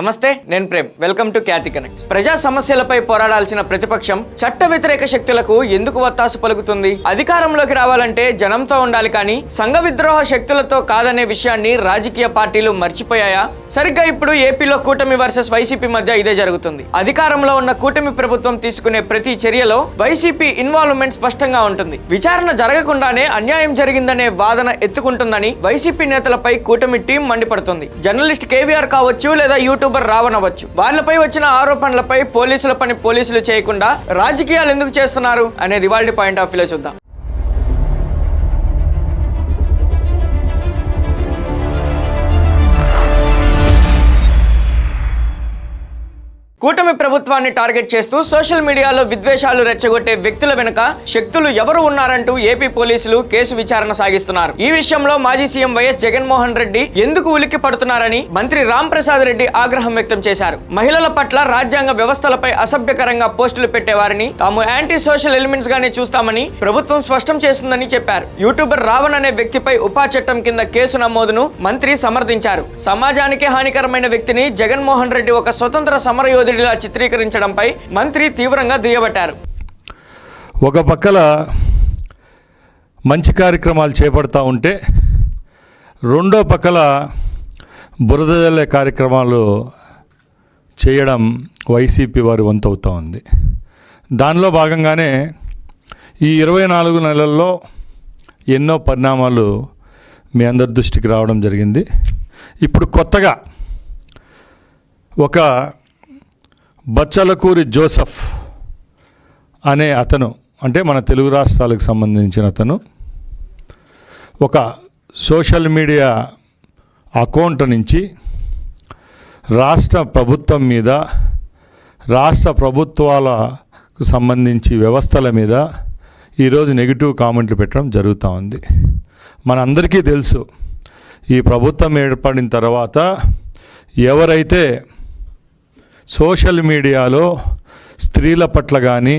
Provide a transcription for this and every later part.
నమస్తే, నేను Prem. Welcome to Khyathi connects. ప్రజా సమస్యలపై పోరాడాల్సిన ప్రతిపక్షం చట్ట వ్యతిరేక శక్తులకు ఎందుకు వత్తాసు పలుకుతుంది? అధికారంలోకి రావాలంటే జనంతో ఉండాలి కానీ సంఘ విద్రోహ శక్తులతో కాదనే విషయాన్ని రాజకీయ పార్టీలు మర్చిపోయాయా? సరిగ్గా ఇప్పుడు ఏపీలో కూటమి వర్సెస్ వైసీపీ మధ్య ఇదే జరుగుతుంది. అధికారంలో ఉన్న కూటమి ప్రభుత్వం తీసుకునే ప్రతి చర్యలో వైసీపీ ఇన్వాల్వ్మెంట్ స్పష్టంగా ఉంటుంది. విచారణ జరగకుండానే అన్యాయం జరిగిందనే వాదన ఎత్తుకుంటుందని వైసీపీ నేతలపై కూటమి టీం మండిపడుతుంది. జర్నలిస్ట్ కేవీఆర్ కావచ్చు లేదా యూట్యూబర్ రావణవచ్చు, వాళ్ళపై వచ్చిన ఆరోపణలపై పోలీసుల పని పోలీసులు చేయకుండా రాజకీయాలు ఎందుకు చేస్తున్నారు అనేది ఇవాల్టి పాయింట్ ఆఫ్ వ్యూలో చూద్దాం. కూటమి ప్రభుత్వాన్ని టార్గెట్ చేస్తూ సోషల్ మీడియాలో విద్వేషాలు రెచ్చగొట్టే వ్యక్తుల వెనుక శక్తులు ఎవరు ఉన్నారంటూ ఏపీ పోలీసులు కేసు విచారణ సాగిస్తున్నారు. ఈ విషయంలో మాజీ సీఎం వైఎస్ జగన్మోహన్ రెడ్డి ఎందుకు ఉలిక్కి పడుతున్నారని మంత్రి రాంప్రసాద్ రెడ్డి ఆగ్రహం వ్యక్తం చేశారు. మహిళల పట్ల రాజ్యాంగ వ్యవస్థలపై అసభ్యకరంగా పోస్టులు పెట్టేవారిని తాము యాంటీ సోషల్ ఎలిమెంట్స్ గానే చూస్తామని ప్రభుత్వం స్పష్టం చేస్తుందని చెప్పారు. యూట్యూబర్ రావణ్ అనే వ్యక్తిపై ఉపా చట్టం కింద కేసు నమోదును మంత్రి సమర్థించారు. సమాజానికి హానికరమైన వ్యక్తిని జగన్మోహన్ రెడ్డి ఒక స్వతంత్ర సమరయోధుడిలా చిత్రీకరించడంపై మంత్రి తీవ్రంగా దుయ్యబట్టారు. ఒక పక్కల మంచి కార్యక్రమాలు చేపడతా ఉంటే రెండో పక్కల బురద జల్లే కార్యక్రమాలు చేయడం వైసీపీ వారి వంతు అవుతూ ఉంది. దానిలో భాగంగానే ఈ 24 నెలల్లో ఎన్నో పరిణామాలు మీ అందరి దృష్టికి రావడం జరిగింది. ఇప్పుడు కొత్తగా ఒక బచ్చలకూరి జోసెఫ్ అనే అతను, అంటే మన తెలుగు రాష్ట్రాలకు సంబంధించిన అతను, ఒక సోషల్ మీడియా అకౌంట్ నుంచి రాష్ట్ర ప్రభుత్వం మీద, రాష్ట్ర ప్రభుత్వాలకు సంబంధించి వ్యవస్థల మీద ఈరోజు నెగిటివ్ కామెంట్లు పెట్టడం జరుగుతూ ఉంది. మనందరికీ తెలుసు, ఈ ప్రభుత్వం ఏర్పడిన తర్వాత ఎవరైతే సోషల్ మీడియాలో స్త్రీల పట్ల కానీ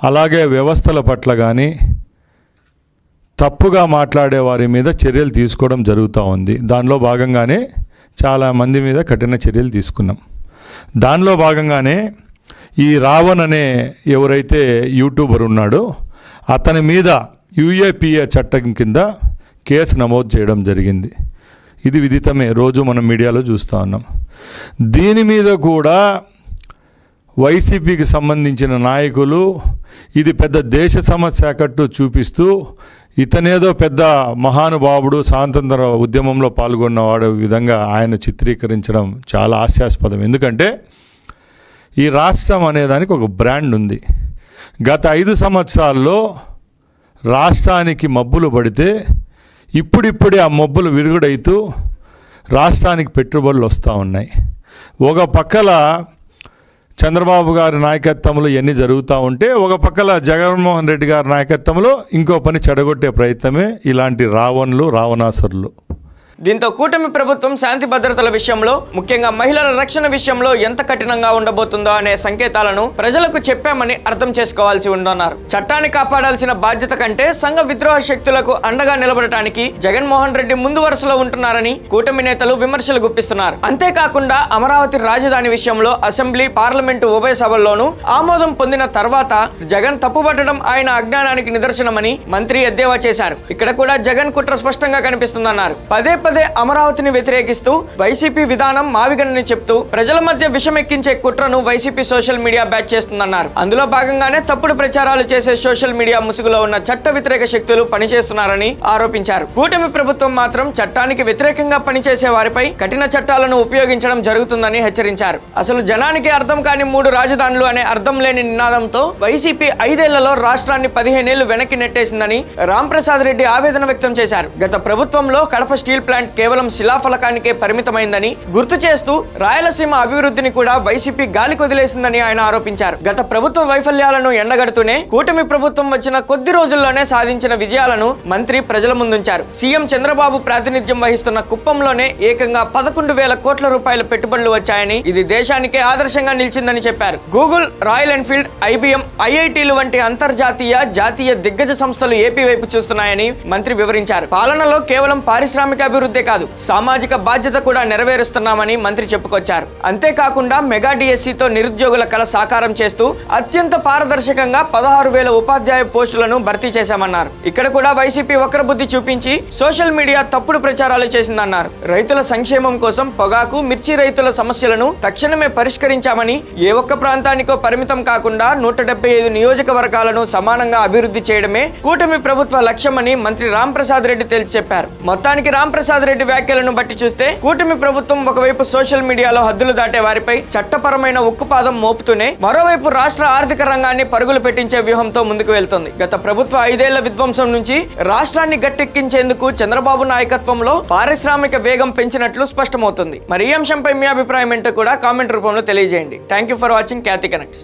అలాగే వ్యవస్థల పట్ల కానీ తప్పుగా మాట్లాడే వారి మీద చర్యలు తీసుకోవడం జరుగుతూ ఉంది. దానిలో భాగంగానే చాలామంది మీద కఠిన చర్యలు తీసుకున్నాం. దానిలో భాగంగానే ఈ రావణ్ అనే ఎవరైతే యూట్యూబర్ ఉన్నాడో అతని మీద యూఏపీఏ చట్టం కింద కేసు నమోదు చేయడం జరిగింది. ఇది విదితమే, రోజు మనం మీడియాలో చూస్తూ ఉన్నాం. దీని మీద కూడా వైసీపీకి సంబంధించిన నాయకులు ఇది పెద్ద దేశ సమస్య కట్టు చూపిస్తూ ఇతనేదో పెద్ద మహానుభావుడు, స్వాతంత్ర ఉద్యమంలో పాల్గొన్నవాడు విధంగా ఆయన చిత్రీకరించడం చాలా హాస్యాస్పదం. ఎందుకంటే ఈ రాష్ట్రం అనేదానికి ఒక బ్రాండ్ ఉంది. గత 5 సంవత్సరాల్లో రాష్ట్రానికి మబ్బులు పడితే ఇప్పుడిప్పుడే ఆ మబ్బులు విరుగుడైతూ రాష్ట్రానికి పెట్టుబడులు వస్తూ ఉన్నాయి. ఒక పక్కల చంద్రబాబు గారి నాయకత్వంలో ఎన్ని జరుగుతూ ఉంటే ఒక పక్కల జగన్మోహన్ రెడ్డి గారి నాయకత్వంలో ఇంకో పని చెడగొట్టే ప్రయత్నమే ఇలాంటి రావణులు, రావణాసురులు. దీంతో కూటమి ప్రభుత్వం శాంతి భద్రతల విషయంలో, ముఖ్యంగా మహిళల రక్షణ విషయంలో ఎంత కఠినంగా ఉండబోతుందో అనే సంకేతాలను ప్రజలకు చెప్పామని అర్థం చేసుకోవాల్సి ఉందన్నారు. చట్టాన్ని కాపాడాల్సిన బాధ్యత కంటే సంఘ విద్రోహ శక్తులకు అండగా నిలబడటానికి జగన్మోహన్ రెడ్డి ముందు వరుసలో ఉంటున్నారని కూటమి నేతలు విమర్శలు గుప్పిస్తున్నారు. అంతేకాకుండా అమరావతి రాజధాని విషయంలో అసెంబ్లీ, పార్లమెంటు ఉభయ సభల్లోనూ ఆమోదం పొందిన తర్వాత జగన్ తప్పుపట్టడం ఆయన అజ్ఞానానికి నిదర్శనమని మంత్రి ఎద్దేవా చేశారు. ఇక్కడ కూడా జగన్ కుట్ర స్పష్టంగా కనిపిస్తుందన్నారు. పదే అమరావతిని వ్యతిరేకిస్తూ వైసీపీ విధానం మావిగనని చెప్తూ ప్రజల మధ్య విషమెక్కించే కుట్రను వైసీపీ సోషల్ మీడియా బ్యాచ్ చేస్తుందన్నారు. అందులో భాగంగానే తప్పుడు ప్రచారాలు చేసే సోషల్ మీడియా ముసుగులో ఉన్న చట్ట వ్యతిరేక శక్తులు పనిచేస్తున్నారని ఆరోపించారు. కూటమి ప్రభుత్వం మాత్రం చట్టానికి వ్యతిరేకంగా పనిచేసే వారిపై కఠిన చట్టాలను ఉపయోగించడం జరుగుతుందని హెచ్చరించారు. అసలు జనానికి అర్థం కాని 3 రాజధానులు అనే అర్థం లేని నినాదంతో వైసీపీ 5 ఏళ్లలో రాష్ట్రాన్ని 15 ఏళ్లు వెనక్కి నెట్టేసిందని రాంప్రసాద్ రెడ్డి ఆవేదన వ్యక్తం చేశారు. గత ప్రభుత్వంలో కడప స్టీల్ ప్లాంట్ కేవలం శిలాఫలకానికే పరిమితమైందని గుర్తు చేస్తూ రాయలసీమ అభివృద్ధిని కూడా వైసీపీ గాలికి వదిలేసిందని ఆయన ఆరోపించారు. గత ప్రభుత్వ వైఫల్యాలను ఎండగడుతూనే కూటమి ప్రభుత్వం వచ్చిన కొద్ది రోజుల్లోనే సాధించిన విజయాలను మంత్రి ప్రజల ముందుంచారు. సీఎం చంద్రబాబు ప్రాతినిధ్యం వహిస్తున్న కుప్పంలోనే ఏకంగా 11,000 కోట్ల రూపాయల పెట్టుబడులు వచ్చాయని, ఇది దేశానికే ఆదర్శంగా నిలిచిందని చెప్పారు. గూగుల్, రాయల్ ఎన్ఫీల్డ్, ఐబీఎం, ఐఐటీలు వంటి అంతర్జాతీయ, జాతీయ దిగ్గజ సంస్థలు ఏపీ వైపు చూస్తున్నాయని మంత్రి వివరించారు. పాలనలో కేవలం పారిశ్రామిక అభివృద్ధి కాదు, సామాజిక బాధ్యత కూడా నెరవేరుస్తున్నామని మంత్రి చెప్పుకొచ్చారు. అంతేకాకుండా మెగా డిఎస్సితో నిరుద్యోగుల కల సాకారం చేస్తూ అత్యంత పారదర్శకంగా 16,000 ఉపాధ్యాయ పోస్టులను భర్తీ చేశామన్నారు. ఇక్కడ కూడా వైసీపీ వక్రబుద్ధి చూపించి సోషల్ మీడియా తప్పుడు ప్రచారాలు చేసిందన్నారు. రైతుల సంక్షేమం కోసం పొగాకు, మిర్చి రైతుల సమస్యలను తక్షణమే పరిష్కరించామని, ఏ ఒక్క ప్రాంతానికో పరిమితం కాకుండా 175 నియోజకవర్గాలను సమానంగా అభివృద్ధి చేయడమే కూటమి ప్రభుత్వ లక్ష్యమని మంత్రి రాంప్రసాద్ రెడ్డి తేల్చి చెప్పారు. మొత్తానికి రాంప్రసాద్ రెడ్డి వ్యాఖ్యలను బట్టి చూస్తే కూటమి ప్రభుత్వం ఒకవైపు సోషల్ మీడియాలో హద్దులు దాటే వారిపై చట్టపరమైన ఉక్కుపాదం మోపుతూనే మరోవైపు రాష్ట్ర ఆర్థిక రంగాన్ని పరుగులు పెట్టించే వ్యూహంతో ముందుకు వెళ్తుంది. గత ప్రభుత్వ 5 ఏళ్ల విధ్వంసం నుంచి రాష్ట్రాన్ని గట్టెక్కించేందుకు చంద్రబాబు నాయకత్వంలో పారిశ్రామిక వేగం పెంచినట్లు స్పష్టమవుతుంది. మరి ఈ అంశంపై మీ అభిప్రాయం ఏంటో కూడా కామెంట్ రూపంలో తెలియజేయండి. Thank you for watching Khyati connects.